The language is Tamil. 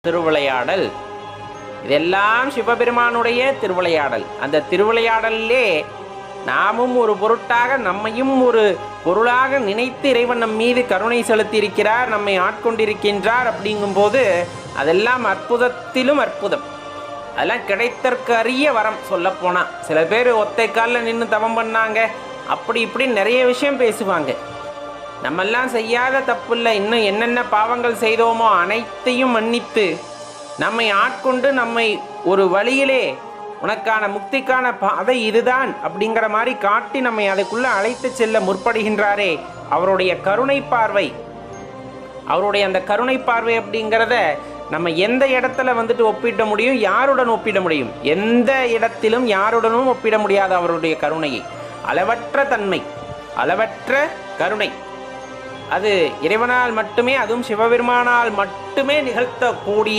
திருவிளையாடல். இதெல்லாம் சிவபெருமானுடைய திருவிளையாடல். அந்த திருவிளையாடலிலே நாமும் ஒரு பொருட்டாக, நம்மையும் ஒரு பொருளாக நினைத்து இறைவன் நம் மீது கருணை செலுத்தி இருக்கிறார், நம்மை ஆட்கொண்டிருக்கின்றார். அப்படிங்கும்போது அதெல்லாம் அற்புதத்திலும் அற்புதம். அதெல்லாம் கிடைத்தற்கு அரிய வரம். சொல்லப்போனா சில பேர் ஒத்தை காலில் நின்று தவம் பண்ணாங்க, அப்படி இப்படி நிறைய விஷயம் பேசுவாங்க. நம்மெல்லாம் செய்யாத தப்பு இல்லை, இன்னும் என்னென்ன பாவங்கள் செய்தோமோ அனைத்தையும் மன்னித்து நம்மை ஆட்கொண்டு நம்மை ஒரு வழியிலே உனக்கான முக்திக்கான பாதை இதுதான் அப்படிங்கிற மாதிரி காட்டி நம்மை அதுக்குள்ளே அழைத்து செல்ல முற்படுகின்றாரே, அவருடைய கருணை பார்வை. அவருடைய அந்த கருணை பார்வை அப்படிங்கிறத நம்ம எந்த இடத்துல ஒப்பிட முடியும், யாருடன் ஒப்பிட முடியும்? எந்த இடத்திலும் யாருடனும் ஒப்பிட முடியாத அவருடைய கருணையை. அளவற்ற தன்மை, அளவற்ற கருணை. அது இறைவனால் மட்டுமே, அதுவும் சிவபெருமானால் மட்டுமே நிகழ்த்தக்கூடிய